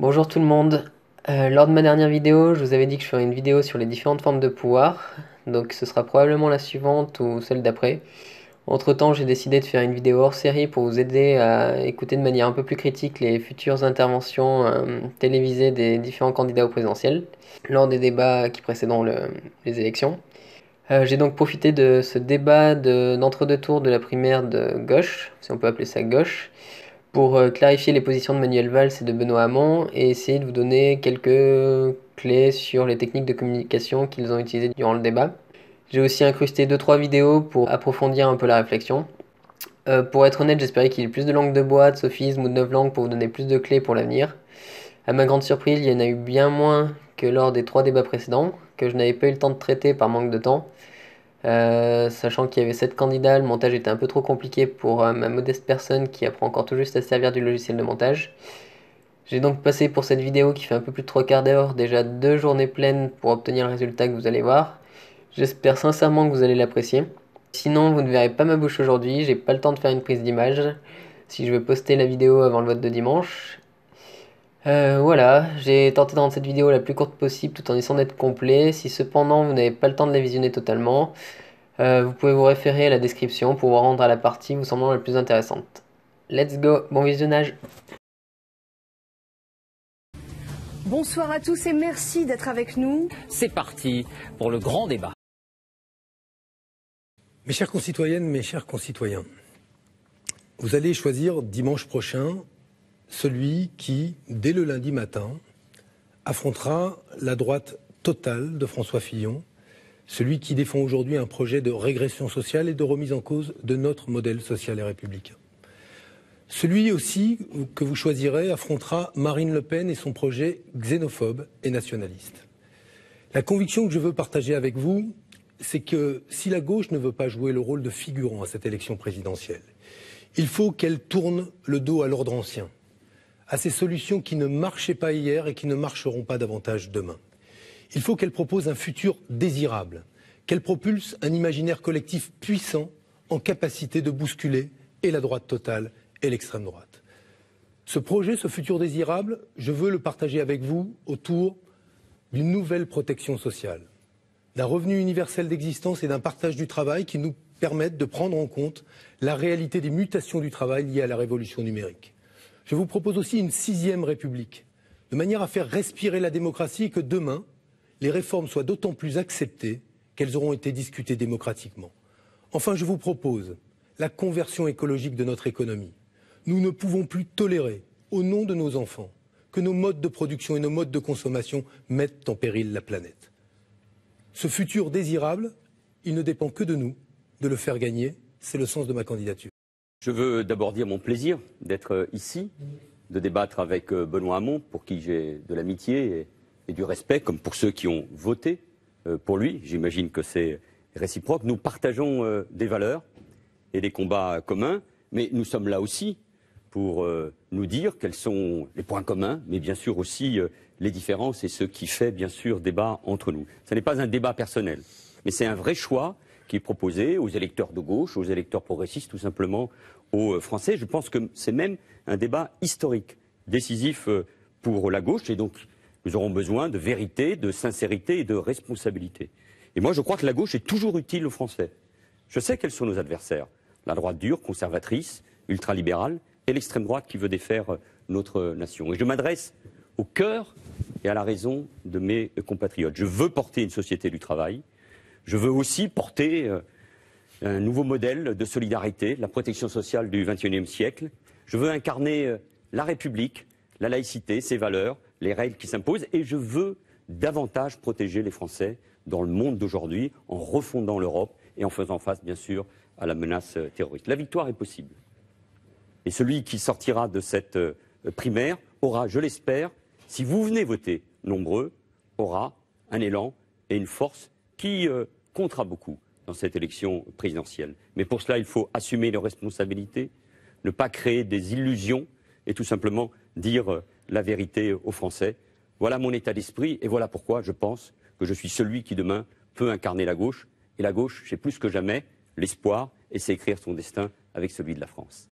Bonjour tout le monde. Lors de ma dernière vidéo, je vous avais dit que je ferais une vidéo sur les différentes formes de pouvoir, donc ce sera probablement la suivante ou celle d'après. Entre-temps, j'ai décidé de faire une vidéo hors série pour vous aider à écouter de manière un peu plus critique les futures interventions télévisées des différents candidats au présidentiel lors des débats qui précéderont les élections. J'ai donc profité de ce débat d'entre-deux tours de la primaire de gauche, si on peut appeler ça gauche, pour clarifier les positions de Manuel Valls et de Benoît Hamon et essayer de vous donner quelques clés sur les techniques de communication qu'ils ont utilisées durant le débat. J'ai aussi incrusté deux trois vidéos pour approfondir un peu la réflexion. Pour être honnête, j'espérais qu'il y ait plus de langue de bois, de sophisme ou de novlangue pour vous donner plus de clés pour l'avenir. À ma grande surprise, il y en a eu bien moins que lors des trois débats précédents, que je n'avais pas eu le temps de traiter par manque de temps. Sachant qu'il y avait 7 candidats, le montage était un peu trop compliqué pour ma modeste personne qui apprend encore tout juste à se servir du logiciel de montage. J'ai donc passé pour cette vidéo qui fait un peu plus de 3 quarts d'heure déjà 2 journées pleines pour obtenir le résultat que vous allez voir. J'espère sincèrement que vous allez l'apprécier. Sinon, vous ne verrez pas ma bouche aujourd'hui, j'ai pas le temps de faire une prise d'image si je veux poster la vidéo avant le vote de dimanche. Voilà, j'ai tenté de rendre cette vidéo la plus courte possible tout en essayant d'être complet. Si cependant vous n'avez pas le temps de la visionner totalement, vous pouvez vous référer à la description pour vous rendre à la partie vous semblant la plus intéressante. Let's go, bon visionnage. Bonsoir à tous et merci d'être avec nous. C'est parti pour le grand débat. Mes chères concitoyennes, mes chers concitoyens, vous allez choisir dimanche prochain celui qui, dès le lundi matin, affrontera la droite totale de François Fillon, celui qui défend aujourd'hui un projet de régression sociale et de remise en cause de notre modèle social et républicain. Celui aussi que vous choisirez affrontera Marine Le Pen et son projet xénophobe et nationaliste. La conviction que je veux partager avec vous, c'est que si la gauche ne veut pas jouer le rôle de figurant à cette élection présidentielle, il faut qu'elle tourne le dos à l'ordre ancien, à ces solutions qui ne marchaient pas hier et qui ne marcheront pas davantage demain. Il faut qu'elle propose un futur désirable, qu'elle propulse un imaginaire collectif puissant en capacité de bousculer et la droite totale et l'extrême droite. Ce projet, ce futur désirable, je veux le partager avec vous autour d'une nouvelle protection sociale, d'un revenu universel d'existence et d'un partage du travail qui nous permettent de prendre en compte la réalité des mutations du travail liées à la révolution numérique. Je vous propose aussi une 6e République, de manière à faire respirer la démocratie et que demain, les réformes soient d'autant plus acceptées qu'elles auront été discutées démocratiquement. Enfin, je vous propose la conversion écologique de notre économie. Nous ne pouvons plus tolérer, au nom de nos enfants, que nos modes de production et nos modes de consommation mettent en péril la planète. Ce futur désirable, il ne dépend que de nous, de le faire gagner. C'est le sens de ma candidature. Je veux d'abord dire mon plaisir d'être ici, de débattre avec Benoît Hamon, pour qui j'ai de l'amitié et du respect, comme pour ceux qui ont voté pour lui. J'imagine que c'est réciproque. Nous partageons des valeurs et des combats communs, mais nous sommes là aussi pour nous dire quels sont les points communs, mais bien sûr aussi les différences et ce qui fait bien sûr débat entre nous. Ce n'est pas un débat personnel, mais c'est un vrai choix qui est proposé aux électeurs de gauche, aux électeurs progressistes, tout simplement aux Français. Je pense que c'est même un débat historique, décisif pour la gauche, et donc nous aurons besoin de vérité, de sincérité et de responsabilité. Et moi, je crois que la gauche est toujours utile aux Français. Je sais quels sont nos adversaires. La droite dure, conservatrice, ultralibérale, et l'extrême droite qui veut défaire notre nation. Et je m'adresse au cœur et à la raison de mes compatriotes. Je veux porter une société du travail. Je veux aussi porter un nouveau modèle de solidarité, la protection sociale du XXIe siècle. Je veux incarner la République, la laïcité, ses valeurs, les règles qui s'imposent. Et je veux davantage protéger les Français dans le monde d'aujourd'hui, en refondant l'Europe et en faisant face, bien sûr, à la menace terroriste. La victoire est possible. Et celui qui sortira de cette primaire aura, je l'espère, si vous venez voter nombreux, aura un élan et une force qui comptera beaucoup dans cette élection présidentielle. Mais pour cela, il faut assumer les responsabilités, ne pas créer des illusions et tout simplement dire la vérité aux Français. Voilà mon état d'esprit et voilà pourquoi je pense que je suis celui qui demain peut incarner la gauche. Et la gauche, c'est plus que jamais l'espoir et c'est écrire son destin avec celui de la France.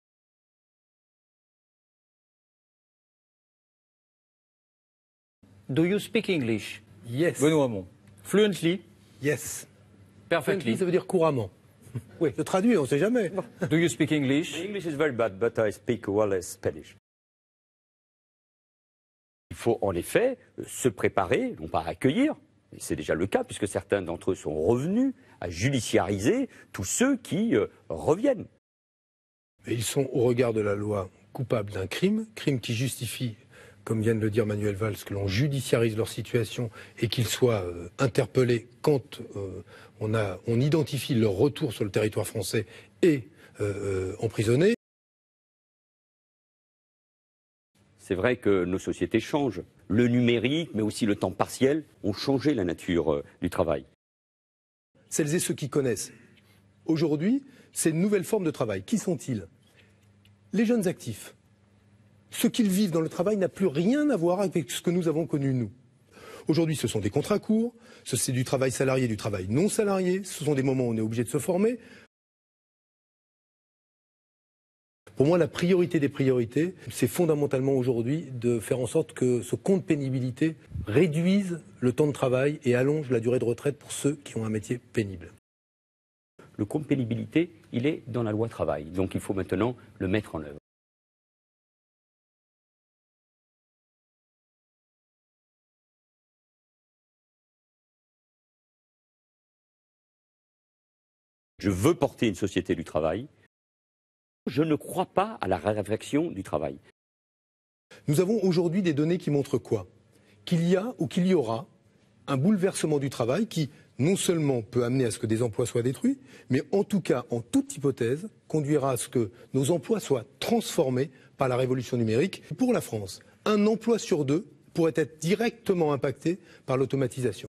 Do you speak English? Yes. Benoît Hamon. Fluently? Yes. Perfectly. Ça veut dire couramment. Oui, je traduis, on ne sait jamais. Do you speak English? English is very bad, but I speak well Spanish. Il faut en effet se préparer, non pas à accueillir, et c'est déjà le cas puisque certains d'entre eux sont revenus, à judiciariser tous ceux qui reviennent. Et ils sont, au regard de la loi, coupables d'un crime, crime qui justifie, comme vient de le dire Manuel Valls, que l'on judiciarise leur situation et qu'ils soient interpellés quand on identifie leur retour sur le territoire français et emprisonnés. C'est vrai que nos sociétés changent. Le numérique, mais aussi le temps partiel, ont changé la nature du travail. Celles et ceux qui connaissent aujourd'hui ces nouvelles formes de travail, qui sont-ils? Les jeunes actifs. Ce qu'ils vivent dans le travail n'a plus rien à voir avec ce que nous avons connu, nous. Aujourd'hui, ce sont des contrats courts, c'est du travail salarié, du travail non salarié, ce sont des moments où on est obligé de se former. Pour moi, la priorité des priorités, c'est fondamentalement aujourd'hui de faire en sorte que ce compte pénibilité réduise le temps de travail et allonge la durée de retraite pour ceux qui ont un métier pénible. Le compte pénibilité, il est dans la loi travail, donc il faut maintenant le mettre en œuvre. Je veux porter une société du travail. Je ne crois pas à la raréfaction du travail. Nous avons aujourd'hui des données qui montrent quoi? Qu'il y a ou qu'il y aura un bouleversement du travail qui non seulement peut amener à ce que des emplois soient détruits, mais en tout cas, en toute hypothèse, conduira à ce que nos emplois soient transformés par la révolution numérique. Pour la France, un emploi sur deux pourrait être directement impacté par l'automatisation.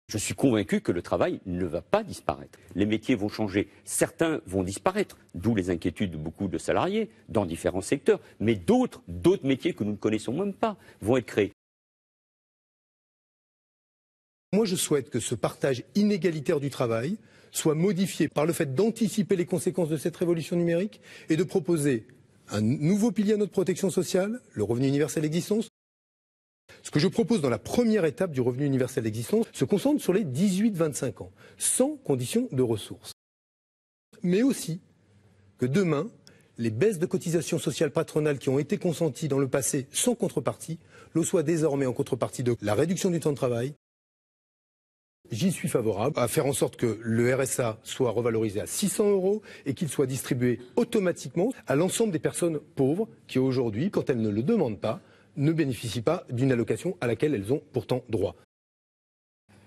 Je suis convaincu que le travail ne va pas disparaître. Les métiers vont changer. Certains vont disparaître, d'où les inquiétudes de beaucoup de salariés dans différents secteurs. Mais d'autres métiers que nous ne connaissons même pas vont être créés. Moi, je souhaite que ce partage inégalitaire du travail soit modifié par le fait d'anticiper les conséquences de cette révolution numérique et de proposer un nouveau pilier à notre protection sociale, le revenu universel d'existence. Ce que je propose dans la première étape du revenu universel d'existence se concentre sur les 18-25 ans, sans condition de ressources. Mais aussi que demain, les baisses de cotisations sociales patronales qui ont été consenties dans le passé sans contrepartie, le soient désormais en contrepartie de la réduction du temps de travail. J'y suis favorable à faire en sorte que le RSA soit revalorisé à 600 € et qu'il soit distribué automatiquement à l'ensemble des personnes pauvres qui aujourd'hui, quand elles ne le demandent pas, ne bénéficient pas d'une allocation à laquelle elles ont pourtant droit.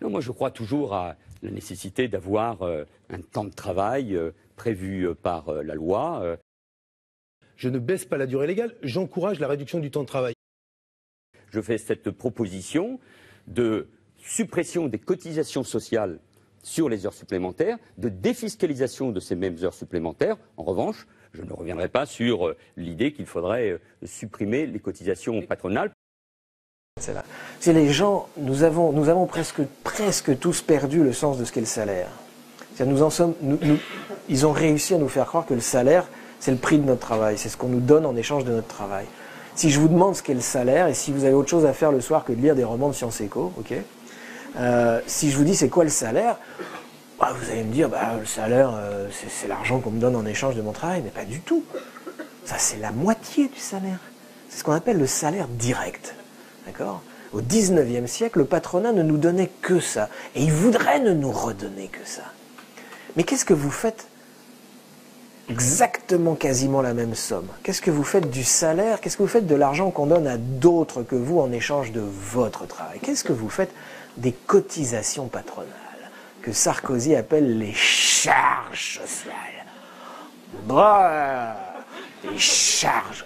Non, moi, je crois toujours à la nécessité d'avoir un temps de travail prévu par la loi. Je ne baisse pas la durée légale, j'encourage la réduction du temps de travail. Je fais cette proposition de suppression des cotisations sociales sur les heures supplémentaires, de défiscalisation de ces mêmes heures supplémentaires. En revanche, je ne reviendrai pas sur l'idée qu'il faudrait supprimer les cotisations patronales. C'est les gens, nous avons presque tous perdu le sens de ce qu'est le salaire. Ils ont réussi à nous faire croire que le salaire, c'est le prix de notre travail, c'est ce qu'on nous donne en échange de notre travail. Si je vous demande ce qu'est le salaire, et si vous avez autre chose à faire le soir que de lire des romans de sciences éco, ok, si je vous dis c'est quoi le salaire, bah, vous allez me dire le salaire c'est l'argent qu'on me donne en échange de mon travail, mais pas du tout. Ça c'est la moitié du salaire. C'est ce qu'on appelle le salaire direct. D'accord ? Au 19e siècle, le patronat ne nous donnait que ça. Et il voudrait ne nous redonner que ça. Mais qu'est-ce que vous faites? Exactement, quasiment la même somme. Qu'est-ce que vous faites du salaire? Qu'est-ce que vous faites de l'argent qu'on donne à d'autres que vous en échange de votre travail? Qu'est-ce que vous faites des cotisations patronales, que Sarkozy appelle les charges sociales? Bah, les charges.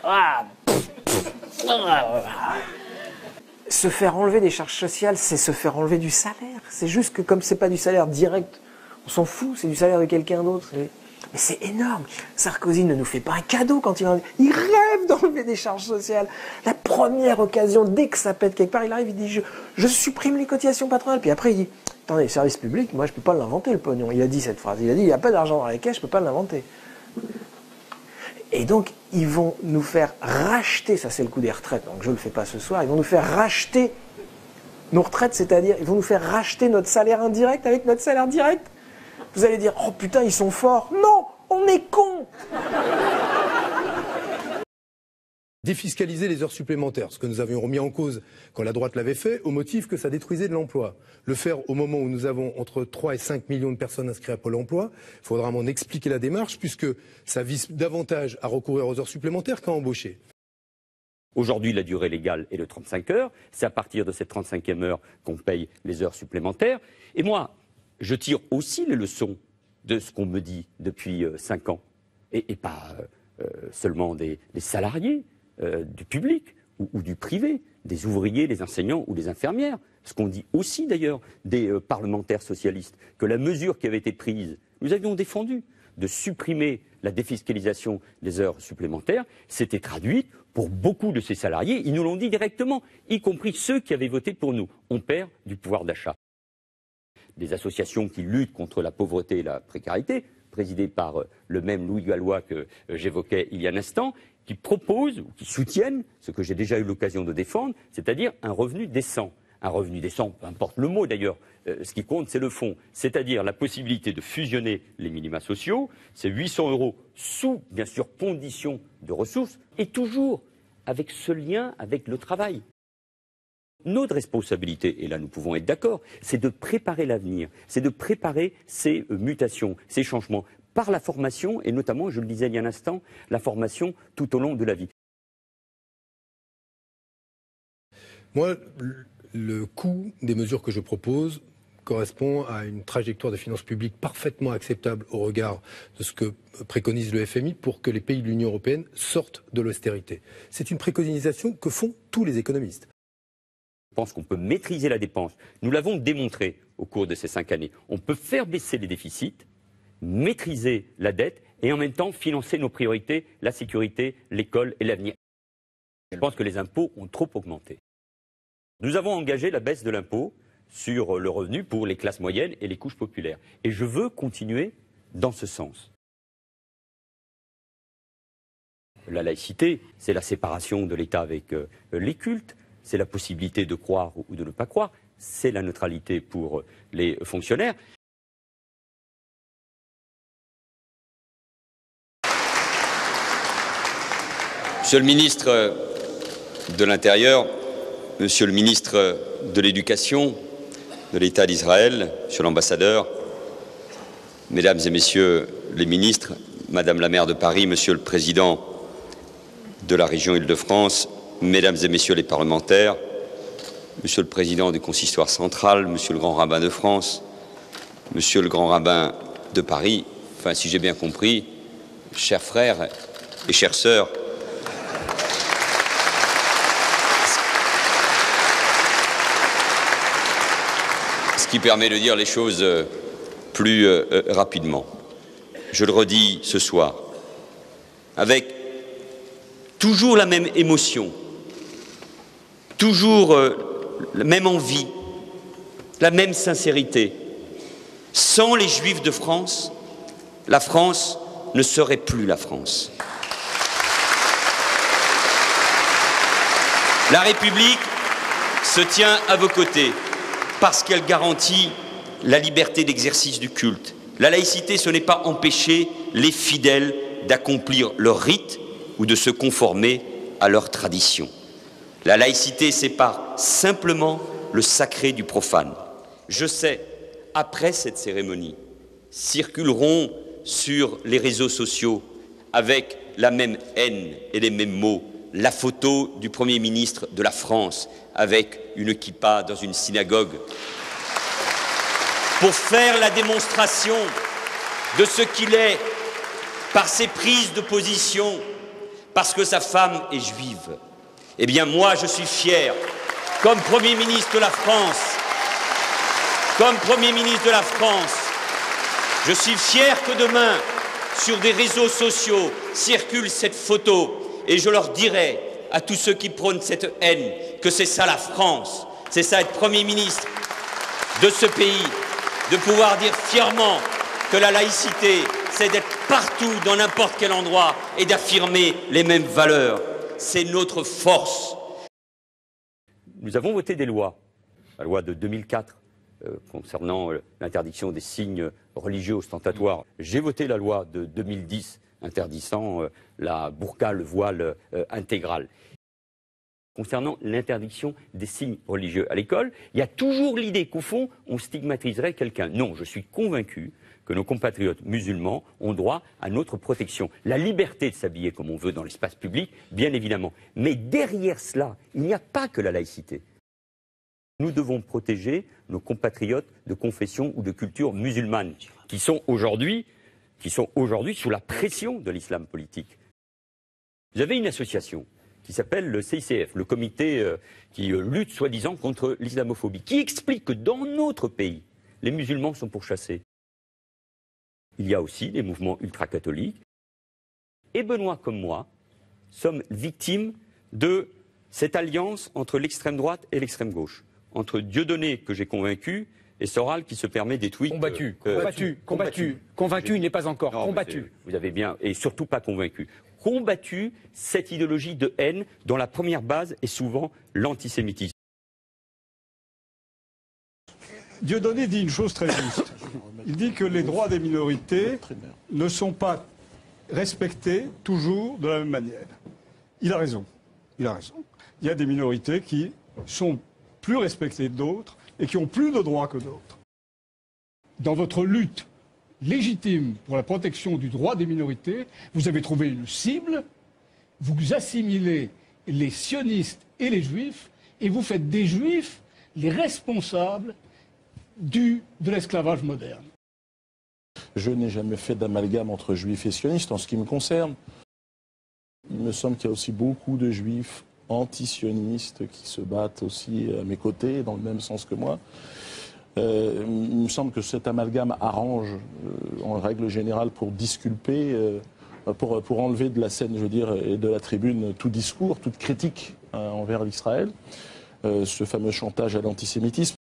Se faire enlever des charges sociales, c'est se faire enlever du salaire. C'est juste que comme c'est pas du salaire direct, on s'en fout, c'est du salaire de quelqu'un d'autre. Mais c'est énorme. Sarkozy ne nous fait pas un cadeau quand il rêve d'enlever des charges sociales. La première occasion, dès que ça pète quelque part, il arrive, il dit je supprime les cotisations patronales. Puis après il dit attendez, service public, moi je peux pas l'inventer le pognon. Il a dit cette phrase. Il a dit il n'y a pas d'argent dans les caisses, je peux pas l'inventer. Et donc, ils vont nous faire racheter, ça c'est le coup des retraites, donc je ne le fais pas ce soir, ils vont nous faire racheter Nos retraites, c'est-à-dire, ils vont nous faire racheter notre salaire indirect avec notre salaire direct. Vous allez dire, oh putain, ils sont forts. Non, on est cons. Défiscaliser les heures supplémentaires, ce que nous avions remis en cause quand la droite l'avait fait, au motif que ça détruisait de l'emploi. Le faire au moment où nous avons entre 3 et 5 millions de personnes inscrites à Pôle emploi, il faudra m'en expliquer la démarche, puisque ça vise davantage à recourir aux heures supplémentaires qu'à embaucher. Aujourd'hui, la durée légale est de 35 heures. C'est à partir de cette 35e heure qu'on paye les heures supplémentaires. Et moi, je tire aussi les leçons de ce qu'on me dit depuis 5 ans. Et pas seulement des salariés. Du public ou du privé, des ouvriers, des enseignants ou des infirmières. Ce qu'on dit aussi d'ailleurs des parlementaires socialistes, que la mesure qui avait été prise, nous avions défendu, de supprimer la défiscalisation des heures supplémentaires, s'était traduite pour beaucoup de ces salariés, ils nous l'ont dit directement, y compris ceux qui avaient voté pour nous. On perd du pouvoir d'achat. Des associations qui luttent contre la pauvreté et la précarité, présidées par le même Louis Gallois que j'évoquais il y a un instant, qui proposent ou qui soutiennent ce que j'ai déjà eu l'occasion de défendre, c'est-à-dire un revenu décent. Un revenu décent, peu importe le mot d'ailleurs, ce qui compte c'est le fond, c'est-à-dire la possibilité de fusionner les minima sociaux, c'est 800 € sous, bien sûr, conditions de ressources, et toujours avec ce lien avec le travail. Notre responsabilité, et là nous pouvons être d'accord, c'est de préparer l'avenir, c'est de préparer ces mutations, ces changements, par la formation, et notamment, je le disais il y a un instant, la formation tout au long de la vie. Moi, le coût des mesures que je propose correspond à une trajectoire des finances publiques parfaitement acceptable au regard de ce que préconise le FMI pour que les pays de l'Union européenne sortent de l'austérité. C'est une préconisation que font tous les économistes. Je pense qu'on peut maîtriser la dépense. Nous l'avons démontré au cours de ces 5 années. On peut faire baisser les déficits, maîtriser la dette et en même temps financer nos priorités, la sécurité, l'école et l'avenir. Je pense que les impôts ont trop augmenté. Nous avons engagé la baisse de l'impôt sur le revenu pour les classes moyennes et les couches populaires. Et je veux continuer dans ce sens. La laïcité, c'est la séparation de l'État avec les cultes, c'est la possibilité de croire ou de ne pas croire, c'est la neutralité pour les fonctionnaires. Monsieur le ministre de l'Intérieur, Monsieur le ministre de l'Éducation de l'État d'Israël, Monsieur l'ambassadeur, Mesdames et Messieurs les ministres, Madame la maire de Paris, Monsieur le président de la région Île-de-France, Mesdames et Messieurs les parlementaires, Monsieur le président du consistoire central, Monsieur le grand rabbin de France, Monsieur le grand rabbin de Paris, enfin si j'ai bien compris, chers frères et chères sœurs, ce qui permet de dire les choses plus rapidement. Je le redis ce soir, avec toujours la même émotion, toujours la même envie, la même sincérité. Sans les Juifs de France, la France ne serait plus la France. La République se tient à vos côtés parce qu'elle garantit la liberté d'exercice du culte. La laïcité, ce n'est pas empêcher les fidèles d'accomplir leur rite ou de se conformer à leur tradition. La laïcité sépare simplement le sacré du profane. Je sais, après cette cérémonie, circuleront sur les réseaux sociaux avec la même haine et les mêmes mots la photo du Premier ministre de la France avec une kippa dans une synagogue pour faire la démonstration de ce qu'il est par ses prises de position parce que sa femme est juive. Eh bien moi je suis fier, comme Premier ministre de la France, je suis fier que demain, sur des réseaux sociaux, circule cette photo et je leur dirai à tous ceux qui prônent cette haine que c'est ça la France, c'est ça être Premier ministre de ce pays, de pouvoir dire fièrement que la laïcité, c'est d'être partout, dans n'importe quel endroit, et d'affirmer les mêmes valeurs. C'est notre force. Nous avons voté des lois la loi de 2004 concernant l'interdiction des signes religieux ostentatoires. J'ai voté la loi de 2010 interdisant la burqa, le voile intégral. Concernant l'interdiction des signes religieux à l'école, il y a toujours l'idée qu'au fond, on stigmatiserait quelqu'un. Non, je suis convaincu que nos compatriotes musulmans ont droit à notre protection. La liberté de s'habiller comme on veut dans l'espace public, bien évidemment. Mais derrière cela, il n'y a pas que la laïcité. Nous devons protéger nos compatriotes de confession ou de culture musulmane, qui sont aujourd'hui sous la pression de l'islam politique. Vous avez une association qui s'appelle le CICF, le comité qui lutte soi-disant contre l'islamophobie, qui explique que dans notre pays, les musulmans sont pourchassés. Il y a aussi des mouvements ultra-catholiques. Et Benoît, comme moi, sommes victimes de cette alliance entre l'extrême droite et l'extrême gauche. Entre Dieudonné, que j'ai convaincu, et Soral, qui se permet des tweets... Combattu. Convaincu, il n'est pas encore. Non, combattu. Vous avez bien, et surtout pas convaincu. Combattu cette idéologie de haine dont la première base est souvent l'antisémitisme. Dieudonné dit une chose très juste. Il dit que les droits des minorités ne sont pas respectés toujours de la même manière. Il a raison. Il a raison. Il y a des minorités qui sont plus respectées que d'autres et qui ont plus de droits que d'autres. Dans votre lutte légitime pour la protection du droit des minorités, vous avez trouvé une cible, vous assimilez les sionistes et les juifs, et vous faites des juifs les responsables de l'esclavage moderne. Je n'ai jamais fait d'amalgame entre juifs et sionistes en ce qui me concerne. Il me semble qu'il y a aussi beaucoup de juifs anti-sionistes qui se battent aussi à mes côtés, dans le même sens que moi. Il me semble que cet amalgame arrange, en règle générale, pour disculper, pour enlever de la scène, je veux dire, et de la tribune tout discours, toute critique envers l'Israël, ce fameux chantage à l'antisémitisme.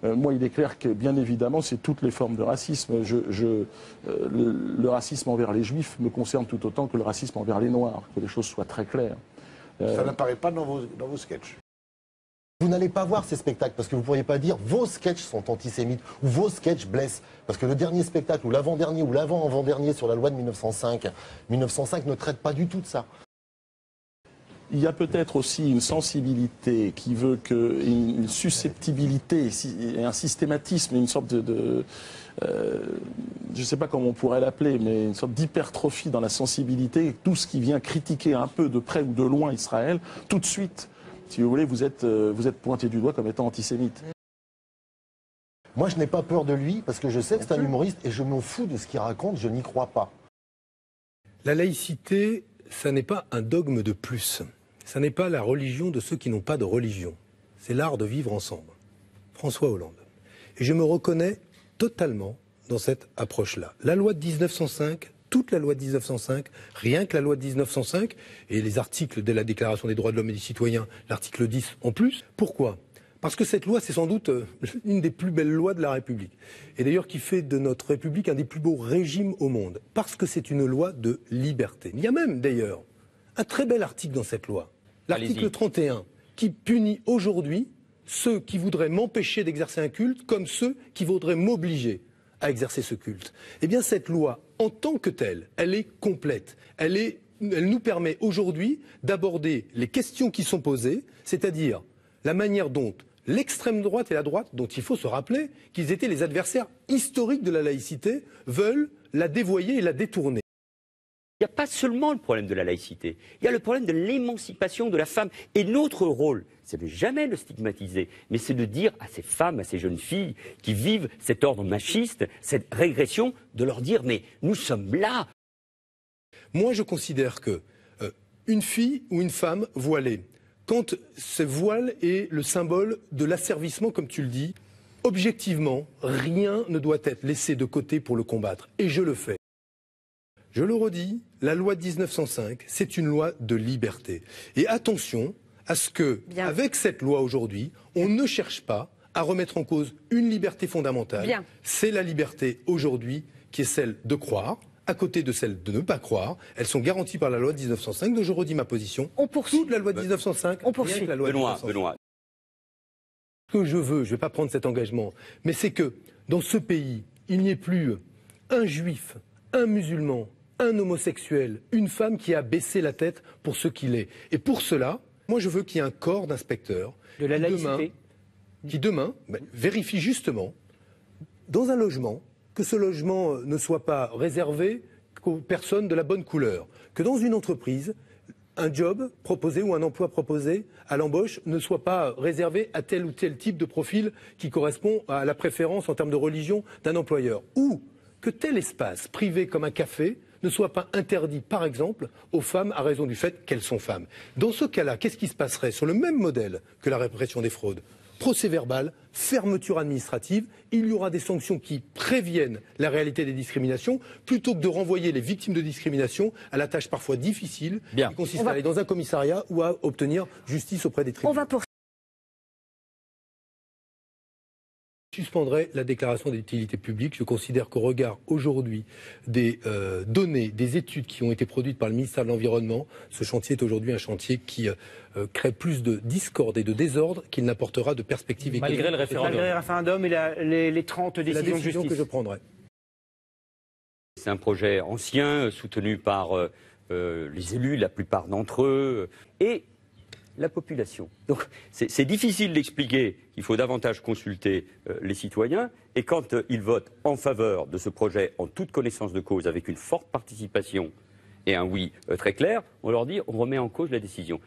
Moi, il est clair que, bien évidemment, c'est toutes les formes de racisme. Le racisme envers les juifs me concerne tout autant que le racisme envers les noirs, que les choses soient très claires. Ça n'apparaît pas dans vos sketchs. Vous n'allez pas voir ces spectacles parce que vous ne pourriez pas dire vos sketchs sont antisémites ou vos sketchs blessent. Parce que le dernier spectacle ou l'avant-dernier ou l'avant-avant-dernier sur la loi de 1905 ne traite pas du tout de ça. Il y a peut-être aussi une sensibilité qui veut que, une susceptibilité et un systématisme, une sorte je ne sais pas comment on pourrait l'appeler, mais une sorte d'hypertrophie dans la sensibilité. Tout ce qui vient critiquer un peu de près ou de loin Israël, tout de suite, si vous voulez, vous êtes pointé du doigt comme étant antisémite. Moi, je n'ai pas peur de lui parce que je sais que c'est un humoriste et je m'en fous de ce qu'il raconte, je n'y crois pas. La laïcité, ça n'est pas un dogme de plus. Ça n'est pas la religion de ceux qui n'ont pas de religion. C'est l'art de vivre ensemble. François Hollande. Et je me reconnais totalement dans cette approche-là. La loi de 1905, toute la loi de 1905, rien que la loi de 1905, et les articles de la Déclaration des droits de l'homme et du citoyen, l'article 10 en plus. Pourquoi ? Parce que cette loi, c'est sans doute une des plus belles lois de la République. Et d'ailleurs qui fait de notre République un des plus beaux régimes au monde. Parce que c'est une loi de liberté. Il y a même d'ailleurs un très bel article dans cette loi. L'article 31, qui punit aujourd'hui ceux qui voudraient m'empêcher d'exercer un culte comme ceux qui voudraient m'obliger à exercer ce culte. Eh bien cette loi, en tant que telle, elle est complète. Elle nous permet aujourd'hui d'aborder les questions qui sont posées, c'est-à-dire la manière dont l'extrême droite et la droite, dont il faut se rappeler qu'ils étaient les adversaires historiques de la laïcité, veulent la dévoyer et la détourner. Il n'y a pas seulement le problème de la laïcité, il y a le problème de l'émancipation de la femme. Et notre rôle, c'est de jamais le stigmatiser, mais c'est de dire à ces femmes, à ces jeunes filles qui vivent cet ordre machiste, cette régression, de leur dire mais nous sommes là. Moi je considère que une fille ou une femme voilée, quand ce voile est le symbole de l'asservissement, comme tu le dis, objectivement, rien ne doit être laissé de côté pour le combattre. Et je le fais. Je le redis, la loi de 1905, c'est une loi de liberté. Et attention à ce que, avec cette loi aujourd'hui, on ne cherche pas à remettre en cause une liberté fondamentale. C'est la liberté aujourd'hui qui est celle de croire, à côté de celle de ne pas croire. Elles sont garanties par la loi de 1905, donc je redis ma position. On poursuit. Toute la loi de 1905, on poursuit. rien que la loi de 1905. Benoît. Ce que je veux, je ne vais pas prendre cet engagement, mais c'est que dans ce pays, il n'y ait plus un juif, un musulman, un homosexuel, une femme qui a baissé la tête pour ce qu'il est. Et pour cela, moi je veux qu'il y ait un corps d'inspecteurs de la laïcité qui demain vérifie justement dans un logement que ce logement ne soit pas réservé qu'aux personnes de la bonne couleur, que dans une entreprise, un job proposé ou un emploi proposé à l'embauche ne soit pas réservé à tel ou tel type de profil qui correspond à la préférence en termes de religion d'un employeur. Ou que tel espace privé comme un café ne soit pas interdit, par exemple, aux femmes à raison du fait qu'elles sont femmes. Dans ce cas-là, qu'est-ce qui se passerait sur le même modèle que la répression des fraudes ? Procès verbal, fermeture administrative, il y aura des sanctions qui préviennent la réalité des discriminations, plutôt que de renvoyer les victimes de discrimination à la tâche parfois difficile qui consiste à aller dans un commissariat ou à obtenir justice auprès des tribunaux. Je suspendrai la déclaration d'utilité publique. Je considère qu'au regard aujourd'hui des données, des études qui ont été produites par le ministère de l'Environnement, ce chantier est aujourd'hui un chantier qui crée plus de discorde et de désordre qu'il n'apportera de perspective économique. Malgré le référendum et les 30 décisions de justice. Que je prendrai. C'est un projet ancien, soutenu par les élus, la plupart d'entre eux, et la population. Donc c'est difficile d'expliquer qu'il faut davantage consulter les citoyens, et quand ils votent en faveur de ce projet en toute connaissance de cause, avec une forte participation et un oui très clair, on leur dit on remet en cause la décision.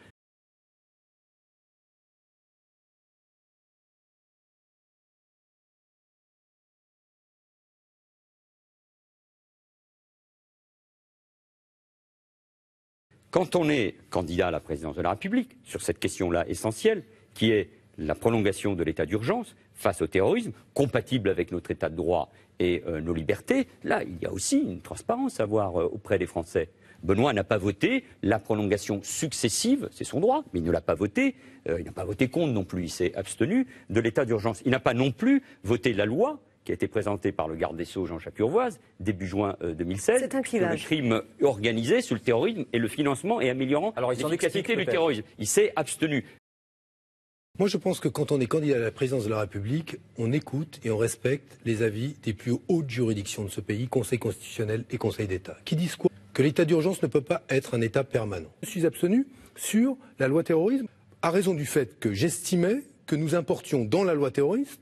Quand on est candidat à la présidence de la République, sur cette question-là essentielle, qui est la prolongation de l'état d'urgence face au terrorisme, compatible avec notre état de droit et nos libertés, là, il y a aussi une transparence à avoir auprès des Français. Benoît n'a pas voté la prolongation successive, c'est son droit, mais il ne l'a pas voté, il n'a pas voté contre non plus, il s'est abstenu de l'état d'urgence. Il n'a pas non plus voté la loi qui a été présenté par le garde des Sceaux Jean-Jacques Urvoas, début juin 2016, C'est un clivage. sur le crime organisé, sur le terrorisme et le financement et améliorant l'efficacité du terrorisme. Il s'est abstenu. Moi, je pense que quand on est candidat à la présidence de la République, on écoute et on respecte les avis des plus hautes juridictions de ce pays, Conseil constitutionnel et Conseil d'État, qui disent quoi ? Que l'état d'urgence ne peut pas être un état permanent. Je suis abstenu sur la loi terrorisme, à raison du fait que j'estimais que nous importions dans la loi terroriste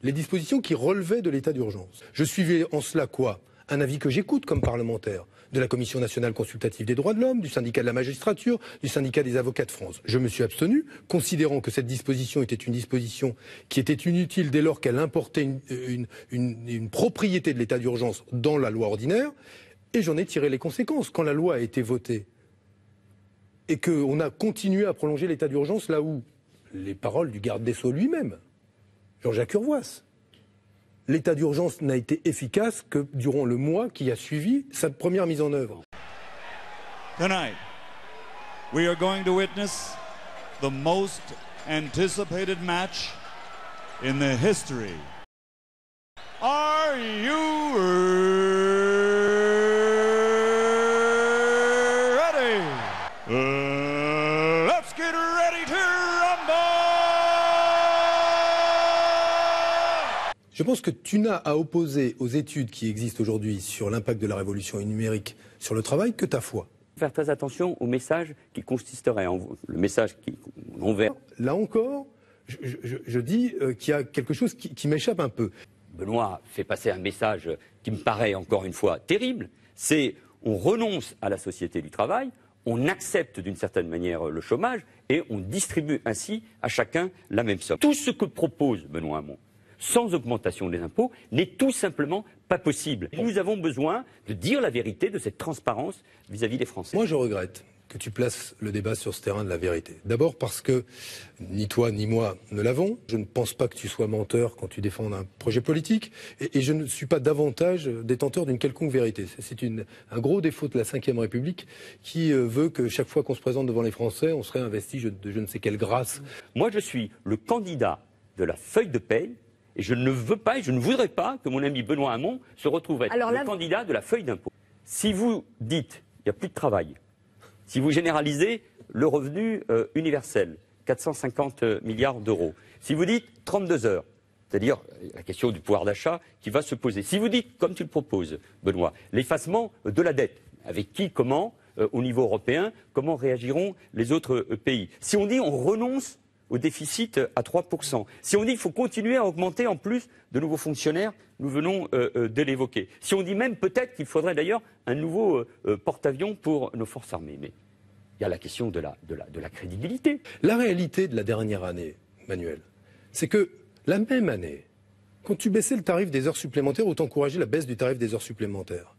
les dispositions qui relevaient de l'état d'urgence. Je suivais en cela quoi ? Un avis que j'écoute comme parlementaire de la Commission nationale consultative des droits de l'homme, du syndicat de la magistrature, du syndicat des avocats de France. Je me suis abstenu, considérant que cette disposition était une disposition qui était inutile dès lors qu'elle importait une propriété de l'état d'urgence dans la loi ordinaire, et j'en ai tiré les conséquences. Quand la loi a été votée et qu'on a continué à prolonger l'état d'urgence là où les paroles du garde des Sceaux lui-même, Jean-Jacques Urvoas, l'état d'urgence n'a été efficace que durant le mois qui a suivi sa première mise en œuvre. Tonight, we are going to witness the most anticipated match in the history. Are you ready? Let's get ready to rumble! Je pense que tu n'as à opposer aux études qui existent aujourd'hui sur l'impact de la révolution numérique sur le travail que ta foi. Faire très attention au message qui consisterait le message qui envers. Là encore, je dis qu'il y a quelque chose qui m'échappe un peu. Benoît fait passer un message qui me paraît encore une fois terrible, c'est on renonce à la société du travail, on accepte d'une certaine manière le chômage et on distribue ainsi à chacun la même somme. Tout ce que propose Benoît Hamon, sans augmentation des impôts, n'est tout simplement pas possible. Nous avons besoin de dire la vérité, de cette transparence vis-à-vis des Français. Moi, je regrette que tu places le débat sur ce terrain de la vérité. D'abord parce que ni toi ni moi ne l'avons. Je ne pense pas que tu sois menteur quand tu défends un projet politique. Et je ne suis pas davantage détenteur d'une quelconque vérité. C'est un gros défaut de la Ve République qui veut que chaque fois qu'on se présente devant les Français, on serait un vestige de je ne sais quelle grâce. Moi, je suis le candidat de la feuille de paie. Et je ne veux pas et je ne voudrais pas que mon ami Benoît Hamon se retrouve être le candidat de la feuille d'impôt. Si vous dites qu'il n'y a plus de travail, si vous généralisez le revenu universel, 450 milliards d'euros. Si vous dites 32 heures, c'est-à-dire la question du pouvoir d'achat qui va se poser. Si vous dites, comme tu le proposes, Benoît, l'effacement de la dette, avec qui, comment, au niveau européen, comment réagiront les autres pays? Si on dit on renonce au déficit à 3%, si on dit qu'il faut continuer à augmenter en plus de nouveaux fonctionnaires, nous venons de l'évoquer. Si on dit même peut-être qu'il faudrait d'ailleurs un nouveau porte-avions pour nos forces armées. Mais il y a la question de la crédibilité. La réalité de la dernière année, Manuel, c'est que la même année, quand tu baissais le tarif des heures supplémentaires ou t'encourageais la baisse du tarif des heures supplémentaires,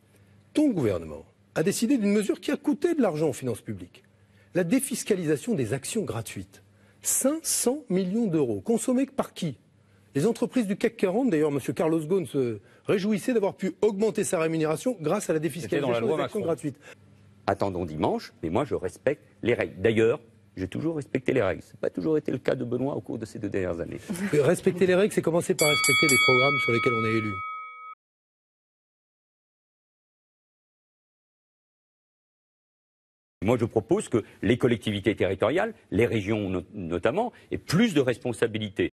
ton gouvernement a décidé d'une mesure qui a coûté de l'argent aux finances publiques. La défiscalisation des actions gratuites. 500 millions d'euros. Consommés par qui? Les entreprises du CAC 40, d'ailleurs, M. Carlos Ghosn se réjouissait d'avoir pu augmenter sa rémunération grâce à la défiscalisation des actions gratuites. Attendons dimanche, mais moi je respecte les règles. D'ailleurs, j'ai toujours respecté les règles. Ce n'a pas toujours été le cas de Benoît au cours de ces 2 dernières années. Respecter les règles, c'est commencer par respecter les programmes sur lesquels on est élu. Moi, je propose que les collectivités territoriales, les régions notamment, aient plus de responsabilités.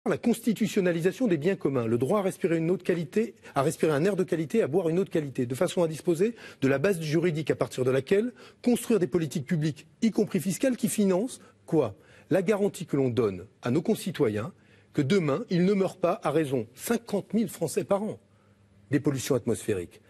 La constitutionnalisation des biens communs, le droit à respirer une eau de qualité, à respirer un air de qualité, à boire une eau de qualité, de façon à disposer de la base juridique à partir de laquelle construire des politiques publiques, y compris fiscales, qui financent quoi? La garantie que l'on donne à nos concitoyens que demain, ils ne meurent pas à raison 50 000 Français par an des pollutions atmosphériques.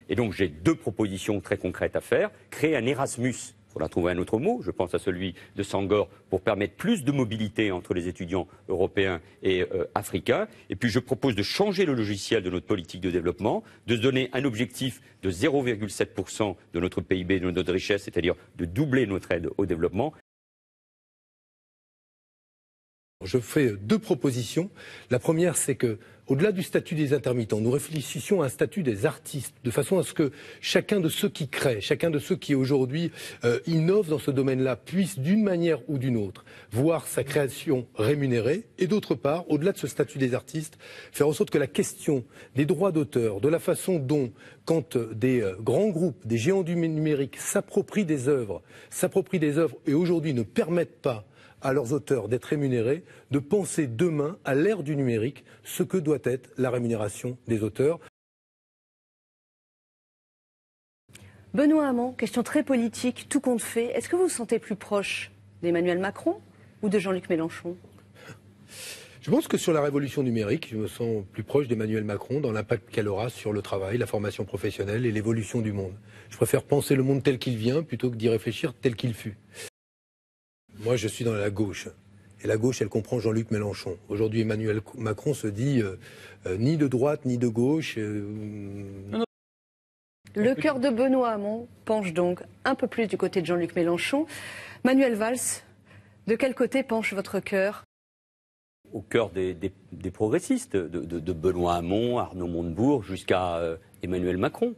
Et donc j'ai 2 propositions très concrètes à faire. Créer un Erasmus, il faudra trouver un autre mot, je pense à celui de Sangor, pour permettre plus de mobilité entre les étudiants européens et africains. Et puis je propose de changer le logiciel de notre politique de développement, de se donner un objectif de 0,7% de notre PIB, de notre richesse, c'est-à-dire de doubler notre aide au développement. Je fais 2 propositions. La première, c'est que, au-delà du statut des intermittents, nous réfléchissions à un statut des artistes, de façon à ce que chacun de ceux qui créent, chacun de ceux qui aujourd'hui innovent dans ce domaine-là, puisse d'une manière ou d'une autre voir sa création rémunérée. Et d'autre part, au-delà de ce statut des artistes, faire en sorte que la question des droits d'auteur, de la façon dont, quand des grands groupes, des géants du numérique s'approprient des œuvres et aujourd'hui ne permettent pas à leurs auteurs d'être rémunérés, de penser demain, à l'ère du numérique, ce que doit être la rémunération des auteurs. Benoît Hamon, question très politique, tout compte fait. Est-ce que vous vous sentez plus proche d'Emmanuel Macron ou de Jean-Luc Mélenchon? Je pense que sur la révolution numérique, je me sens plus proche d'Emmanuel Macron dans l'impact qu'elle aura sur le travail, la formation professionnelle et l'évolution du monde. Je préfère penser le monde tel qu'il vient plutôt que d'y réfléchir tel qu'il fut. Moi, je suis dans la gauche. Et la gauche, elle comprend Jean-Luc Mélenchon. Aujourd'hui, Emmanuel Macron se dit ni de droite, ni de gauche. Le cœur de Benoît Hamon penche donc un peu plus du côté de Jean-Luc Mélenchon. Manuel Valls, de quel côté penche votre cœur? Au cœur des progressistes, de Benoît Hamon, Arnaud Montebourg, jusqu'à Emmanuel Macron.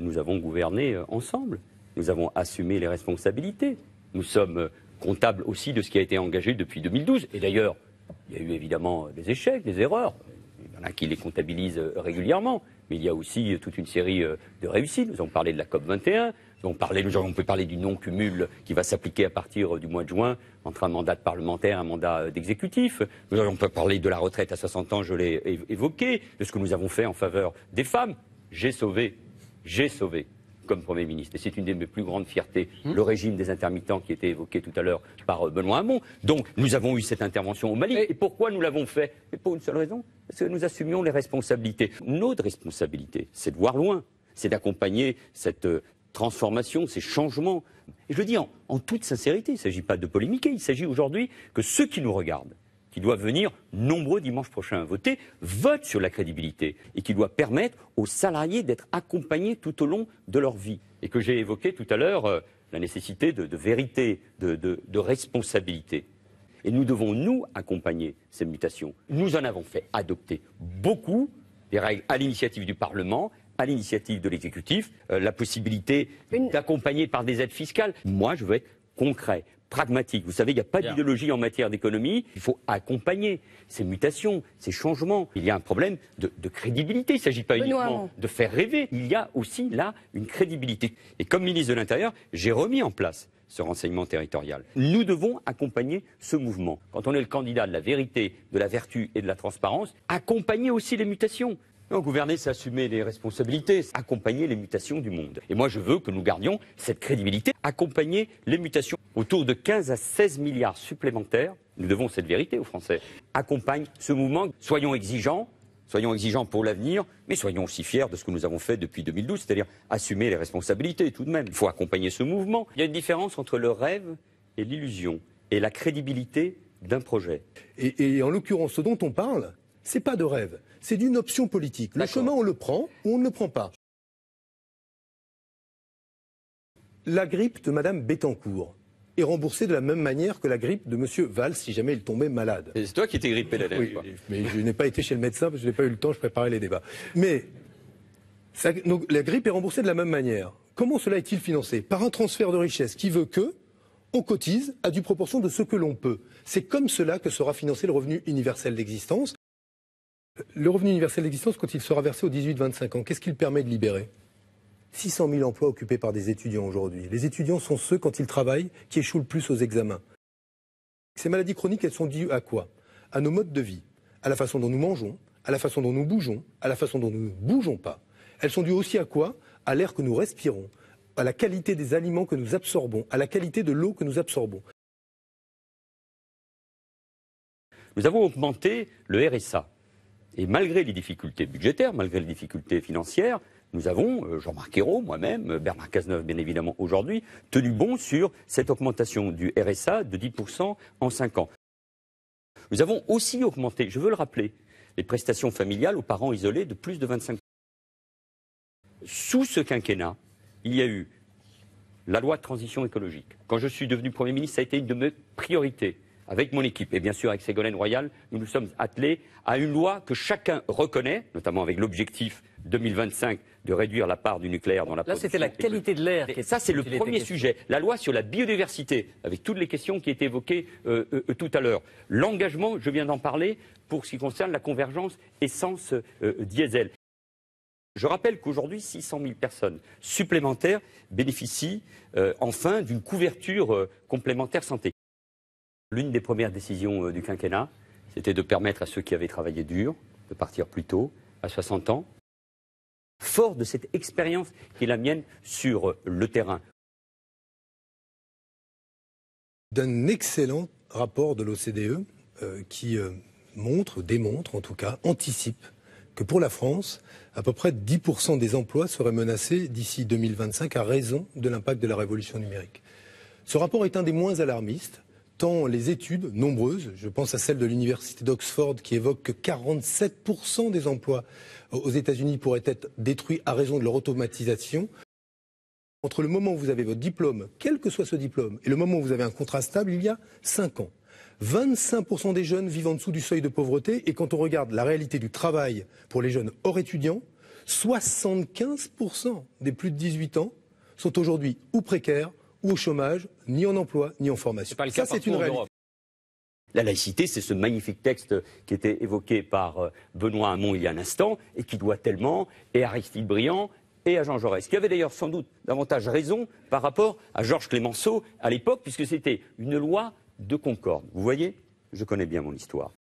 Nous avons gouverné ensemble, nous avons assumé les responsabilités. Nous sommes comptables aussi de ce qui a été engagé depuis 2012. Et d'ailleurs, il y a eu évidemment des échecs, des erreurs. Il y en a qui les comptabilisent régulièrement. Mais il y a aussi toute une série de réussites. Nous avons parlé de la COP21. On peut parler du non-cumul qui va s'appliquer à partir du mois de juin entre un mandat de parlementaire et un mandat d'exécutif. On peut parler de la retraite à 60 ans, je l'ai évoqué, de ce que nous avons fait en faveur des femmes. J'ai sauvé comme Premier ministre, et c'est une de mes plus grandes fiertés, le régime des intermittents qui était évoqué tout à l'heure par Benoît Hamon. Donc nous avons eu cette intervention au Mali. Et pourquoi nous l'avons fait? Et pour une seule raison, parce que nous assumions les responsabilités. Notre responsabilité, c'est de voir loin, c'est d'accompagner cette transformation, ces changements. Et je le dis en toute sincérité, il ne s'agit pas de polémiquer, il s'agit aujourd'hui que ceux qui nous regardent, qui doivent venir nombreux dimanche prochain à voter, votent sur la crédibilité et qui doit permettre aux salariés d'être accompagnés tout au long de leur vie. Et que j'ai évoqué tout à l'heure la nécessité de vérité, de responsabilité. Et nous devons, nous, accompagner ces mutations. Nous en avons fait adopter beaucoup, des règles à l'initiative du Parlement, à l'initiative de l'exécutif, la possibilité d'accompagner par des aides fiscales. Moi, je veux être concret, pragmatique. Vous savez, il n'y a pas d'idéologie en matière d'économie. Il faut accompagner ces mutations, ces changements. Il y a un problème de crédibilité. Il ne s'agit pas uniquement de faire rêver. Il y a aussi là une crédibilité. Et comme ministre de l'Intérieur, j'ai remis en place ce renseignement territorial. Nous devons accompagner ce mouvement. Quand on est le candidat de la vérité, de la vertu et de la transparence, accompagner aussi les mutations. Non, gouverner, c'est assumer les responsabilités, accompagner les mutations du monde. Et moi, je veux que nous gardions cette crédibilité, accompagner les mutations. Autour de 15 à 16 milliards supplémentaires, nous devons cette vérité aux Français, accompagne ce mouvement. Soyons exigeants pour l'avenir, mais soyons aussi fiers de ce que nous avons fait depuis 2012, c'est-à-dire assumer les responsabilités tout de même. Il faut accompagner ce mouvement. Il y a une différence entre le rêve et l'illusion, et la crédibilité d'un projet. Et en l'occurrence, ce dont on parle, c'est pas de rêve, c'est d'une option politique. Le chemin, on le prend ou on ne le prend pas. La grippe de Madame Bettencourt est remboursée de la même manière que la grippe de Monsieur Valls si jamais il tombait malade. C'est toi qui étais grippé la dernière fois. Mais je n'ai pas été chez le médecin parce que je n'ai pas eu le temps, je préparais les débats. Mais donc, la grippe est remboursée de la même manière. Comment cela est-il financé? Par un transfert de richesse qui veut que on cotise à due proportion de ce que l'on peut. C'est comme cela que sera financé le revenu universel d'existence. Le revenu universel d'existence, quand il sera versé aux 18-25 ans, qu'est-ce qu'il permet de libérer? 600 000 emplois occupés par des étudiants aujourd'hui. Les étudiants sont ceux, quand ils travaillent, qui échouent le plus aux examens. Ces maladies chroniques, elles sont dues à quoi? À nos modes de vie, à la façon dont nous mangeons, à la façon dont nous bougeons, à la façon dont nous ne bougeons pas. Elles sont dues aussi à quoi? À l'air que nous respirons, à la qualité des aliments que nous absorbons, à la qualité de l'eau que nous absorbons. Nous avons augmenté le RSA. Et malgré les difficultés budgétaires, malgré les difficultés financières, nous avons, Jean-Marc Ayrault, moi-même, Bernard Cazeneuve, bien évidemment, aujourd'hui, tenu bon sur cette augmentation du RSA de 10% en 5 ans. Nous avons aussi augmenté, je veux le rappeler, les prestations familiales aux parents isolés de plus de 25%. Sous ce quinquennat, il y a eu la loi de transition écologique. Quand je suis devenu Premier ministre, ça a été une de mes priorités. Avec mon équipe et bien sûr avec Ségolène Royal, nous nous sommes attelés à une loi que chacun reconnaît, notamment avec l'objectif 2025 de réduire la part du nucléaire dans la production. Là, c'était la qualité de l'air. Ça, c'est le premier sujet. La loi sur la biodiversité, avec toutes les questions qui étaient évoquées tout à l'heure. L'engagement, je viens d'en parler, pour ce qui concerne la convergence essence-diesel. Je rappelle qu'aujourd'hui, 600 000 personnes supplémentaires bénéficient enfin d'une couverture complémentaire santé. L'une des premières décisions du quinquennat, c'était de permettre à ceux qui avaient travaillé dur de partir plus tôt, à 60 ans, fort de cette expérience qui est la mienne sur le terrain. D'un excellent rapport de l'OCDE qui démontre en tout cas, anticipe que pour la France, à peu près 10% des emplois seraient menacés d'ici 2025 à raison de l'impact de la révolution numérique. Ce rapport est un des moins alarmistes, tant les études, nombreuses, je pense à celle de l'université d'Oxford qui évoque que 47% des emplois aux États-Unis pourraient être détruits à raison de leur automatisation. Entre le moment où vous avez votre diplôme, quel que soit ce diplôme, et le moment où vous avez un contrat stable, il y a 5 ans. 25% des jeunes vivent en dessous du seuil de pauvreté, et quand on regarde la réalité du travail pour les jeunes hors étudiants, 75% des plus de 18 ans sont aujourd'hui ou précaires, ou au chômage, ni en emploi, ni en formation. Ça, c'est une réalité. La laïcité, c'est ce magnifique texte qui était évoqué par Benoît Hamon il y a un instant, et qui doit tellement, et à Aristide Briand, et à Jean Jaurès, qui avait d'ailleurs sans doute davantage raison par rapport à Georges Clemenceau à l'époque, puisque c'était une loi de concorde. Vous voyez, je connais bien mon histoire.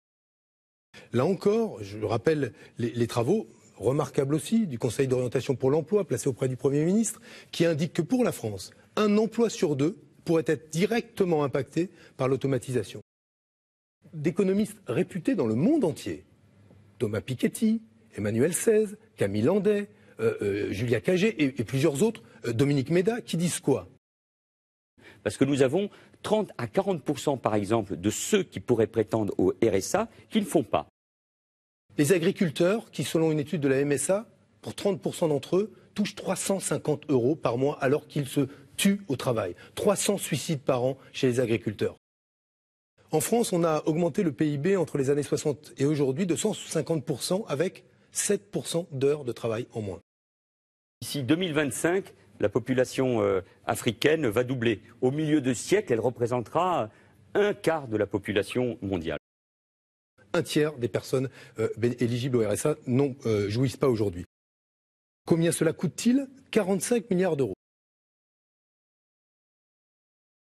Là encore, je rappelle les travaux remarquables aussi du Conseil d'orientation pour l'emploi, placé auprès du Premier ministre, qui indique que pour la France, un emploi sur 2 pourrait être directement impacté par l'automatisation. D'économistes réputés dans le monde entier, Thomas Piketty, Emmanuel Saez, Camille Landais, Julia Cagé et plusieurs autres, Dominique Méda, qui disent quoi? Parce que nous avons 30 à 40% par exemple de ceux qui pourraient prétendre au RSA qui ne font pas. Les agriculteurs qui, selon une étude de la MSA, pour 30% d'entre eux, touchent 350 € par mois alors qu'ils se tuent au travail. 300 suicides par an chez les agriculteurs. En France, on a augmenté le PIB entre les années 60 et aujourd'hui de 150% avec 7% d'heures de travail en moins. D'ici 2025, la population africaine va doubler. Au milieu de siècle, elle représentera un quart de la population mondiale. Un tiers des personnes éligibles au RSA jouissent pas aujourd'hui. Combien cela coûte-t-il? 45 milliards d'euros.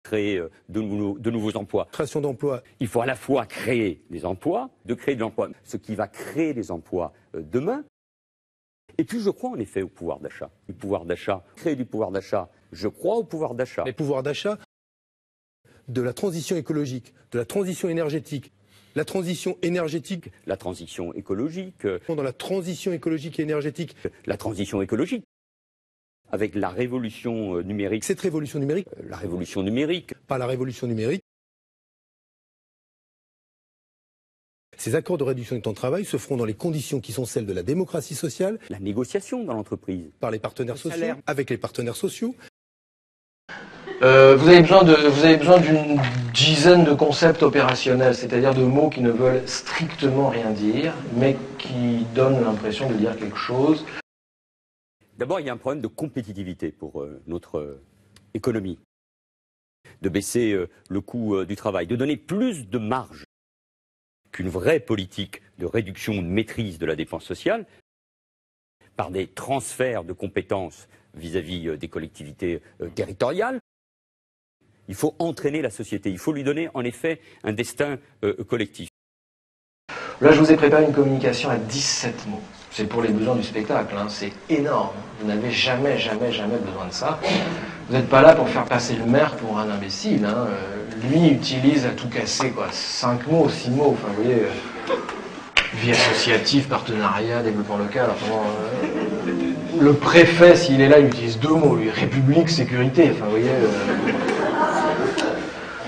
Créer de nouveaux emplois. Création d'emplois. Il faut à la fois créer des emplois, créer de l'emploi, ce qui va créer des emplois demain. Et puis je crois en effet au pouvoir d'achat. Du pouvoir d'achat, créer du pouvoir d'achat, je crois au pouvoir d'achat. Les pouvoirs d'achat de la transition écologique, de la transition énergétique. La transition énergétique. La transition écologique. Dans la transition écologique et énergétique. La transition écologique. Avec la révolution numérique. Cette révolution numérique. La révolution numérique. Pas la révolution numérique. Ces accords de réduction du temps de travail se feront dans les conditions qui sont celles de la démocratie sociale. La négociation dans l'entreprise. Par les partenaires sociaux. Avec les partenaires sociaux. Vous avez besoin d'une dizaine de concepts opérationnels, c'est-à-dire de mots qui ne veulent strictement rien dire, mais qui donnent l'impression de dire quelque chose. D'abord, il y a un problème de compétitivité pour notre économie. De baisser le coût du travail, de donner plus de marge qu'une vraie politique de réduction ou de maîtrise de la dépense sociale par des transferts de compétences vis-à-vis des collectivités territoriales. Il faut entraîner la société, il faut lui donner en effet un destin collectif. Là, je vous ai préparé une communication à 17 mots. C'est pour les besoins du spectacle, hein. C'est énorme. Vous n'avez jamais besoin de ça. Vous n'êtes pas là pour faire passer le maire pour un imbécile, hein. Lui utilise à tout casser, quoi. 5 mots, 6 mots, enfin, vous voyez, vie associative, partenariat, développement local, enfin, le préfet, s'il est là, il utilise 2 mots, lui, République, sécurité, enfin, vous voyez...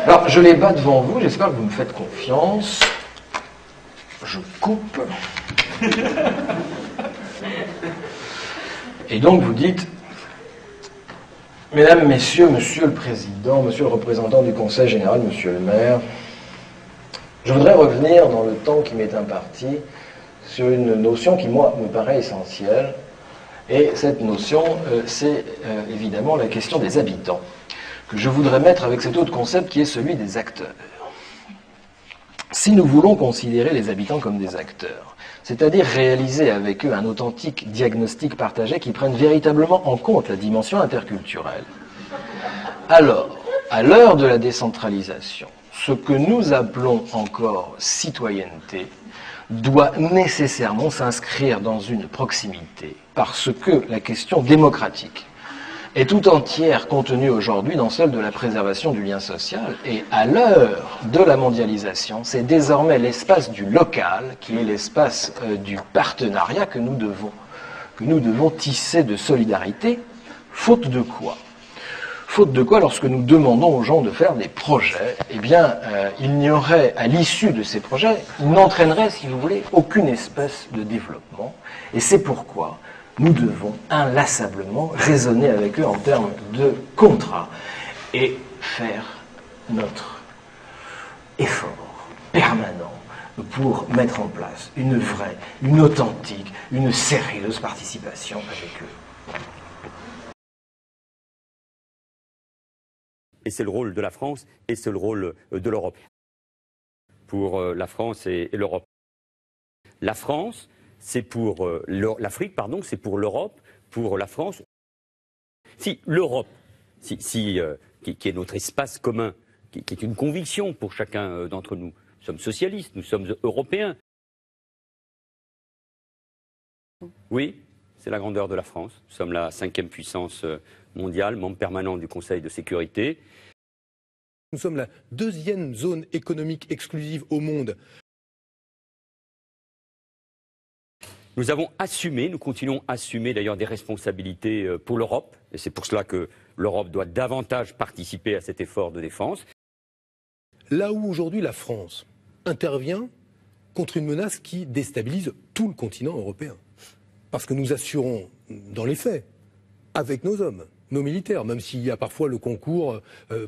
Alors, je les bats devant vous, j'espère que vous me faites confiance. Je coupe. Et donc vous dites, Mesdames, Messieurs, Monsieur le Président, Monsieur le représentant du Conseil général, Monsieur le maire, je voudrais revenir dans le temps qui m'est imparti sur une notion qui, moi, me paraît essentielle. Et cette notion, c'est évidemment la question des habitants, que je voudrais mettre avec cet autre concept qui est celui des acteurs. Si nous voulons considérer les habitants comme des acteurs, c'est-à-dire réaliser avec eux un authentique diagnostic partagé qui prenne véritablement en compte la dimension interculturelle, alors, à l'heure de la décentralisation, ce que nous appelons encore citoyenneté doit nécessairement s'inscrire dans une proximité, parce que la question démocratique est tout entière contenue aujourd'hui dans celle de la préservation du lien social. Et à l'heure de la mondialisation, c'est désormais l'espace du local qui est l'espace du partenariat que nous devons tisser de solidarité, faute de quoi? Faute de quoi, lorsque nous demandons aux gens de faire des projets, eh bien, il n'y aurait, à l'issue de ces projets, ils n'entraîneraient, si vous voulez, aucune espèce de développement. Et c'est pourquoi nous devons inlassablement raisonner avec eux en termes de contrat et faire notre effort permanent pour mettre en place une vraie, une authentique, une sérieuse participation avec eux. Et c'est le rôle de la France et c'est le rôle de l'Europe. Pour la France et l'Europe. La France, c'est pour l'Afrique, pardon, c'est pour l'Europe, pour la France. Si l'Europe, qui est notre espace commun, qui est une conviction pour chacun d'entre nous, nous sommes socialistes, nous sommes européens. Oui, c'est la grandeur de la France. Nous sommes la 5e puissance mondiale, membre permanent du Conseil de sécurité. Nous sommes la 2e zone économique exclusive au monde. Nous avons assumé, nous continuons à assumer d'ailleurs des responsabilités pour l'Europe, et c'est pour cela que l'Europe doit davantage participer à cet effort de défense. Là où aujourd'hui la France intervient contre une menace qui déstabilise tout le continent européen. Parce que nous assurons, dans les faits, avec nos hommes, nos militaires, même s'il y a parfois le concours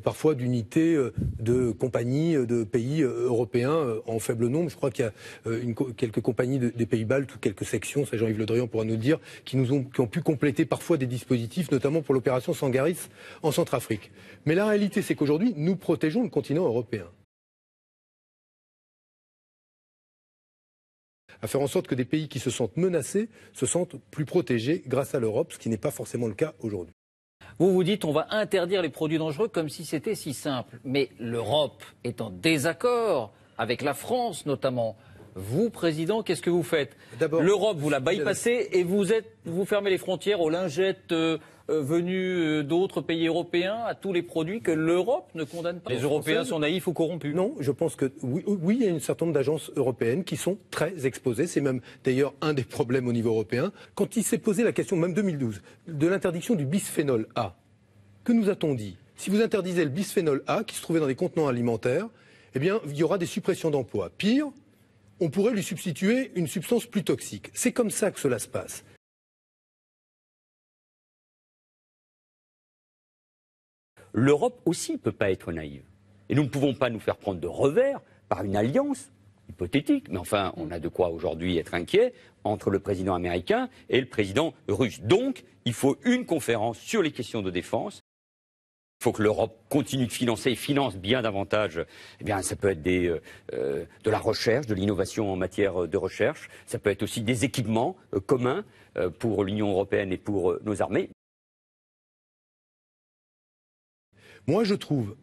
parfois d'unités de compagnies de pays européens en faible nombre. Je crois qu'il y a quelques compagnies des pays baltes ou quelques sections, ça Jean-Yves Le Drian pourra nous le dire, qui ont pu compléter parfois des dispositifs, notamment pour l'opération Sangaris en Centrafrique. Mais la réalité, c'est qu'aujourd'hui, nous protégeons le continent européen. À faire en sorte que des pays qui se sentent menacés se sentent plus protégés grâce à l'Europe, ce qui n'est pas forcément le cas aujourd'hui. Vous vous dites on va interdire les produits dangereux comme si c'était si simple. Mais l'Europe est en désaccord avec la France notamment. Vous, Président, qu'est-ce que vous faites? L'Europe, vous la bypassez et vous fermez les frontières aux lingettes venues d'autres pays européens, à tous les produits que l'Europe ne condamne pas. Les Européens sont naïfs ou corrompus? Non, je pense que oui, il y a un certain nombre d'agences européennes qui sont très exposées. C'est même d'ailleurs un des problèmes au niveau européen. Quand il s'est posé la question, même 2012, de l'interdiction du bisphénol A, que nous a-t-on dit? Si vous interdisez le bisphénol A, qui se trouvait dans les contenants alimentaires, eh bien, il y aura des suppressions d'emplois. Pire, on pourrait lui substituer une substance plus toxique. C'est comme ça que cela se passe. L'Europe aussi ne peut pas être naïve. Et nous ne pouvons pas nous faire prendre de revers par une alliance hypothétique. Mais enfin, on a de quoi aujourd'hui être inquiet entre le président américain et le président russe. Donc, il faut une conférence sur les questions de défense. Il faut que l'Europe continue de financer et finance bien davantage. Eh bien, ça peut être de la recherche, de l'innovation en matière de recherche. Ça peut être aussi des équipements communs pour l'Union européenne et pour nos armées. Moi, je trouve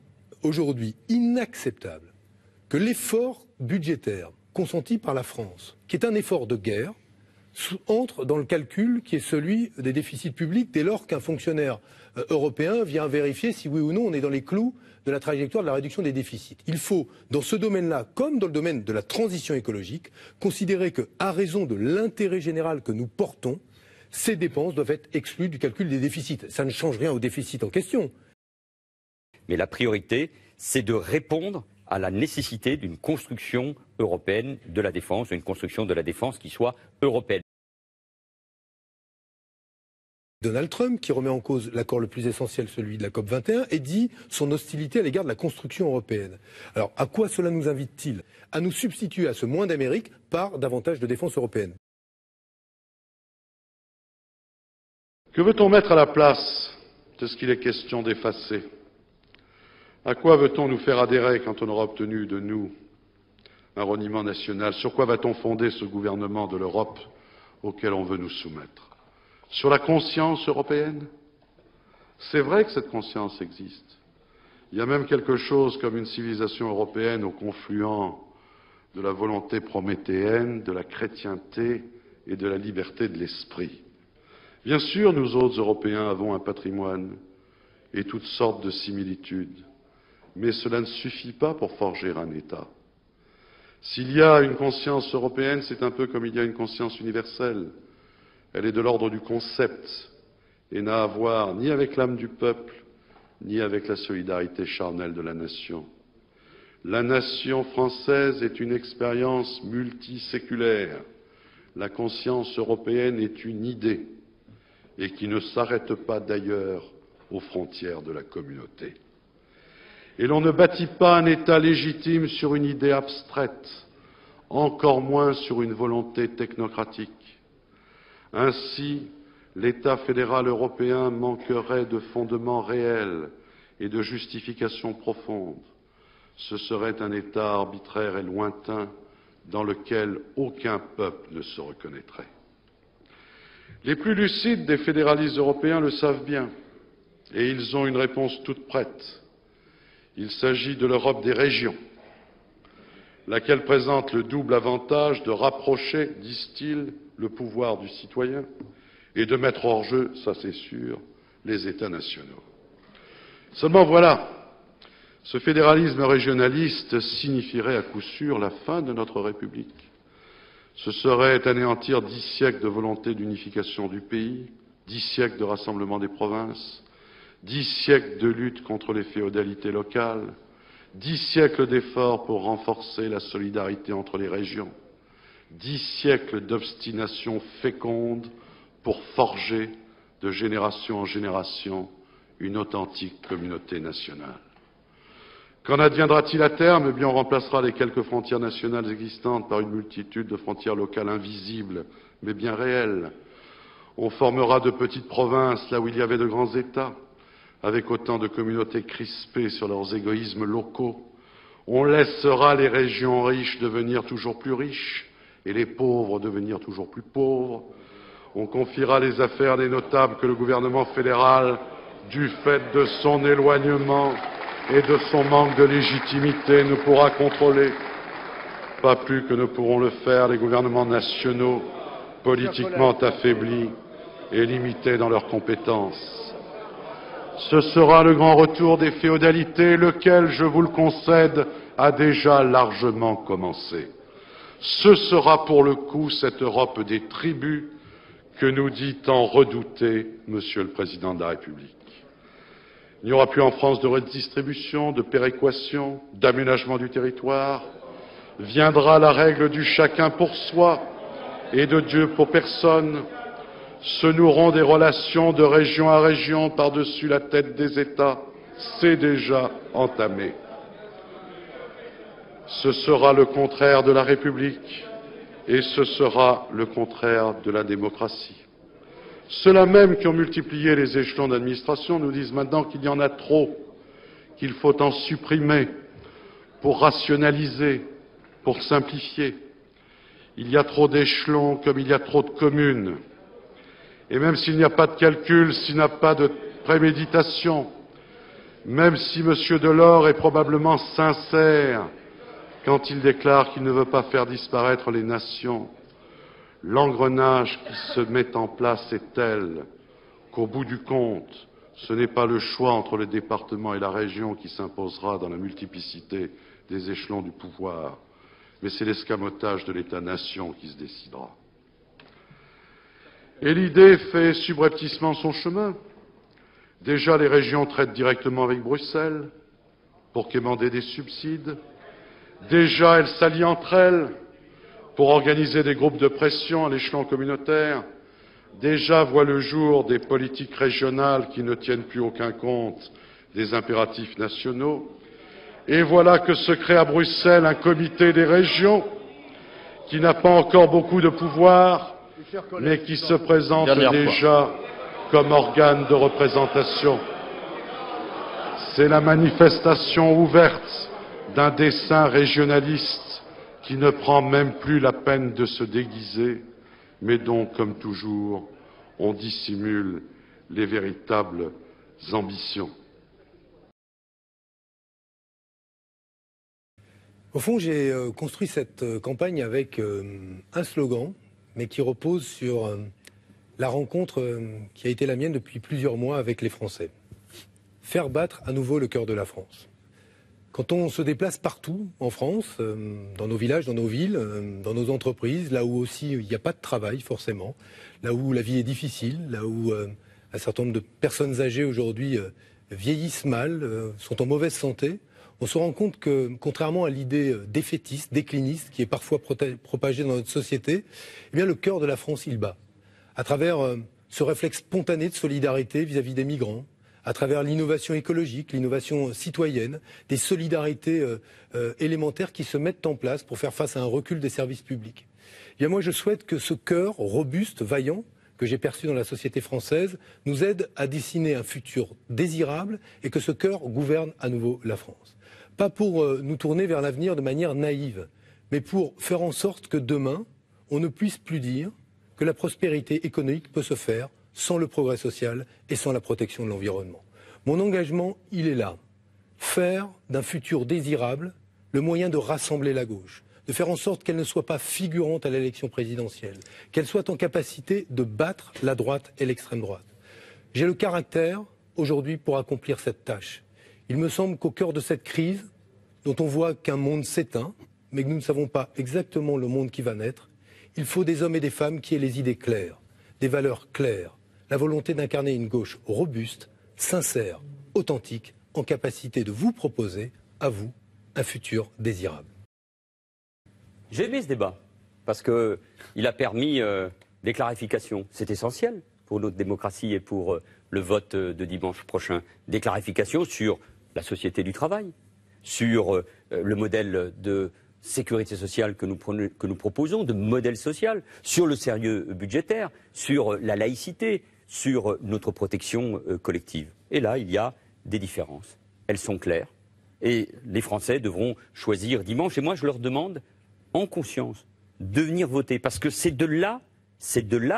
aujourd'hui inacceptable que l'effort budgétaire consenti par la France, qui est un effort de guerre, entre dans le calcul qui est celui des déficits publics dès lors qu'un fonctionnaire européen vient vérifier si oui ou non on est dans les clous de la trajectoire de la réduction des déficits. Il faut, dans ce domaine-là, comme dans le domaine de la transition écologique, considérer qu'à raison de l'intérêt général que nous portons, ces dépenses doivent être exclues du calcul des déficits. Ça ne change rien au déficit en question. Mais la priorité, c'est de répondre à la nécessité d'une construction européenne de la défense, une construction de la défense qui soit européenne. Donald Trump, qui remet en cause l'accord le plus essentiel, celui de la COP21, et dit son hostilité à l'égard de la construction européenne. Alors, à quoi cela nous invite-t-il? À nous substituer à ce moins d'Amérique par davantage de défense européenne. Que veut-on mettre à la place de ce qu'il est question d'effacer? À quoi veut-on nous faire adhérer quand on aura obtenu de nous un reniement national? Sur quoi va-t-on fonder ce gouvernement de l'Europe auquel on veut nous soumettre? Sur la conscience européenne? C'est vrai que cette conscience existe. Il y a même quelque chose comme une civilisation européenne au confluent de la volonté prométhéenne, de la chrétienté et de la liberté de l'esprit. Bien sûr, nous autres Européens avons un patrimoine et toutes sortes de similitudes. Mais cela ne suffit pas pour forger un État. S'il y a une conscience européenne, c'est un peu comme il y a une conscience universelle. Elle est de l'ordre du concept et n'a à voir ni avec l'âme du peuple, ni avec la solidarité charnelle de la nation. La nation française est une expérience multiséculaire. La conscience européenne est une idée et qui ne s'arrête pas d'ailleurs aux frontières de la communauté. Et l'on ne bâtit pas un État légitime sur une idée abstraite, encore moins sur une volonté technocratique. Ainsi, l'État fédéral européen manquerait de fondements réels et de justifications profondes. Ce serait un État arbitraire et lointain dans lequel aucun peuple ne se reconnaîtrait. Les plus lucides des fédéralistes européens le savent bien, et ils ont une réponse toute prête. Il s'agit de l'Europe des régions, laquelle présente le double avantage de rapprocher, disent-ils, le pouvoir du citoyen et de mettre hors jeu, ça c'est sûr, les États nationaux. Seulement voilà, ce fédéralisme régionaliste signifierait à coup sûr la fin de notre République. Ce serait anéantir 10 siècles de volonté d'unification du pays, 10 siècles de rassemblement des provinces, 10 siècles de lutte contre les féodalités locales, 10 siècles d'efforts pour renforcer la solidarité entre les régions, 10 siècles d'obstination féconde pour forger, de génération en génération, une authentique communauté nationale. Qu'en adviendra-t-il à terme? Eh bien, on remplacera les quelques frontières nationales existantes par une multitude de frontières locales invisibles, mais bien réelles. On formera de petites provinces là où il y avait de grands États, avec autant de communautés crispées sur leurs égoïsmes locaux. On laissera les régions riches devenir toujours plus riches et les pauvres devenir toujours plus pauvres. On confiera les affaires des notables que le gouvernement fédéral, du fait de son éloignement et de son manque de légitimité, ne pourra contrôler, pas plus que ne pourront le faire les gouvernements nationaux, politiquement affaiblis et limités dans leurs compétences. Ce sera le grand retour des féodalités, lequel, je vous le concède, a déjà largement commencé. Ce sera pour le coup cette Europe des tribus que nous dit tant redouter Monsieur le Président de la République. Il n'y aura plus en France de redistribution, de péréquation, d'aménagement du territoire. Viendra la règle du chacun pour soi et de Dieu pour personne. Se noueront des relations de région à région par-dessus la tête des États. C'est déjà entamé. Ce sera le contraire de la République et ce sera le contraire de la démocratie. Ceux-là même qui ont multiplié les échelons d'administration nous disent maintenant qu'il y en a trop, qu'il faut en supprimer pour rationaliser, pour simplifier. Il y a trop d'échelons comme il y a trop de communes. Et même s'il n'y a pas de calcul, s'il n'y a pas de préméditation, même si M. Delors est probablement sincère quand il déclare qu'il ne veut pas faire disparaître les nations, l'engrenage qui se met en place est tel qu'au bout du compte, ce n'est pas le choix entre le département et la région qui s'imposera dans la multiplicité des échelons du pouvoir, mais c'est l'escamotage de l'État-nation qui se décidera. Et l'idée fait subrepticement son chemin. Déjà, les régions traitent directement avec Bruxelles pour quémander des subsides. Déjà, elles s'allient entre elles pour organiser des groupes de pression à l'échelon communautaire. Déjà voient le jour des politiques régionales qui ne tiennent plus aucun compte des impératifs nationaux. Et voilà que se crée à Bruxelles un comité des régions qui n'a pas encore beaucoup de pouvoir, mais qui se présente déjà comme organe de représentation. C'est la manifestation ouverte d'un dessein régionaliste qui ne prend même plus la peine de se déguiser, mais dont, comme toujours, on dissimule les véritables ambitions. Au fond, j'ai construit cette campagne avec un slogan, mais qui repose sur la rencontre qui a été la mienne depuis plusieurs mois avec les Français. Faire battre à nouveau le cœur de la France. Quand on se déplace partout en France, dans nos villages, dans nos villes, dans nos entreprises, là où aussi il n'y a pas de travail forcément, là où la vie est difficile, là où un certain nombre de personnes âgées aujourd'hui vieillissent mal, sont en mauvaise santé, on se rend compte que, contrairement à l'idée défaitiste, décliniste, qui est parfois propagée dans notre société, eh bien, le cœur de la France, il bat. À travers ce réflexe spontané de solidarité vis-à-vis des migrants, à travers l'innovation écologique, l'innovation citoyenne, des solidarités élémentaires qui se mettent en place pour faire face à un recul des services publics. Eh bien, moi, je souhaite que ce cœur robuste, vaillant, que j'ai perçu dans la société française, nous aide à dessiner un futur désirable et que ce cœur gouverne à nouveau la France. Pas pour nous tourner vers l'avenir de manière naïve, mais pour faire en sorte que demain, on ne puisse plus dire que la prospérité économique peut se faire sans le progrès social et sans la protection de l'environnement. Mon engagement, il est là. Faire d'un futur désirable le moyen de rassembler la gauche, de faire en sorte qu'elle ne soit pas figurante à l'élection présidentielle, qu'elle soit en capacité de battre la droite et l'extrême droite. J'ai le caractère, aujourd'hui, pour accomplir cette tâche. Il me semble qu'au cœur de cette crise, dont on voit qu'un monde s'éteint, mais que nous ne savons pas exactement le monde qui va naître, il faut des hommes et des femmes qui aient les idées claires, des valeurs claires, la volonté d'incarner une gauche robuste, sincère, authentique, en capacité de vous proposer, à vous, un futur désirable. J'ai aimé ce débat, parce qu'il a permis des clarifications. C'est essentiel pour notre démocratie et pour le vote de dimanche prochain. Des clarifications sur la société du travail, sur le modèle de sécurité sociale que nous proposons, de modèle social, sur le sérieux budgétaire, sur la laïcité, sur notre protection collective. Et là, il y a des différences. Elles sont claires. Et les Français devront choisir dimanche. Et moi, je leur demande, en conscience, de venir voter. Parce que c'est de là,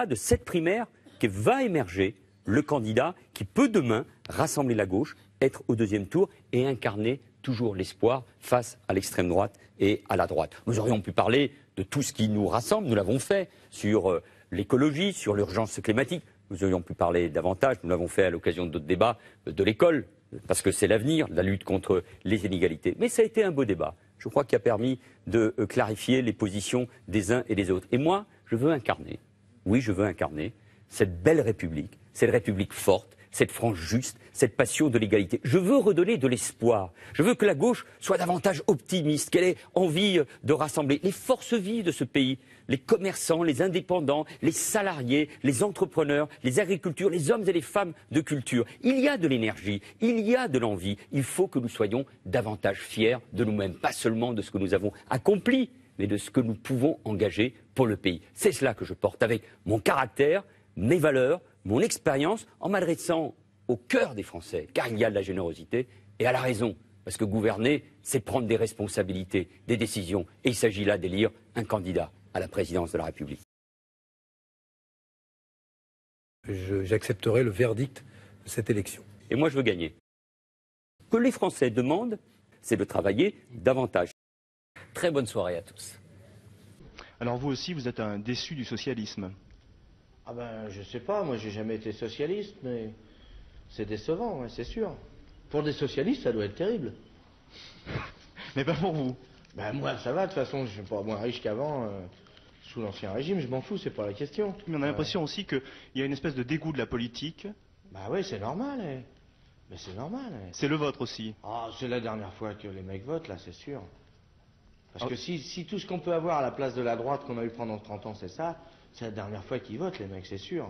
de cette primaire, que va émerger le candidat qui peut demain rassembler la gauche, être au deuxième tour et incarner toujours l'espoir face à l'extrême droite et à la droite. Nous aurions pu parler de tout ce qui nous rassemble, nous l'avons fait, sur l'écologie, sur l'urgence climatique. Nous aurions pu parler davantage, nous l'avons fait à l'occasion d'autres débats, de l'école, parce que c'est l'avenir, la lutte contre les inégalités. Mais ça a été un beau débat, je crois, qui a permis de clarifier les positions des uns et des autres. Et moi, je veux incarner, oui, je veux incarner cette belle République, cette République forte, cette France juste, cette passion de l'égalité. Je veux redonner de l'espoir. Je veux que la gauche soit davantage optimiste, qu'elle ait envie de rassembler les forces vives de ce pays, les commerçants, les indépendants, les salariés, les entrepreneurs, les agriculteurs, les hommes et les femmes de culture. Il y a de l'énergie, il y a de l'envie. Il faut que nous soyons davantage fiers de nous-mêmes, pas seulement de ce que nous avons accompli, mais de ce que nous pouvons engager pour le pays. C'est cela que je porte avec mon caractère, mes valeurs, mon expérience, en m'adressant au cœur des Français, car il y a de la générosité et à la raison. Parce que gouverner, c'est prendre des responsabilités, des décisions. Et il s'agit là d'élire un candidat à la présidence de la République. J'accepterai le verdict de cette élection. Et moi, je veux gagner. Ce que les Français demandent, c'est de travailler davantage. Très bonne soirée à tous. Alors vous aussi, vous êtes un déçu du socialisme. Ah ben, je sais pas, moi j'ai jamais été socialiste, mais c'est décevant, ouais, c'est sûr. Pour des socialistes, ça doit être terrible. Mais pas pour vous. Ben moi, ça va, de toute façon, je suis pas moins riche qu'avant, sous l'Ancien Régime, je m'en fous, c'est pas la question. Mais on a l'impression aussi qu'il y a une espèce de dégoût de la politique. Bah oui, c'est normal, mais c'est normal. C'est le vôtre aussi. Ah, c'est la dernière fois que les mecs votent, là, c'est sûr. Parce que si tout ce qu'on peut avoir à la place de la droite qu'on a eu pendant 30 ans, c'est ça, c'est la dernière fois qu'ils votent, les mecs, c'est sûr.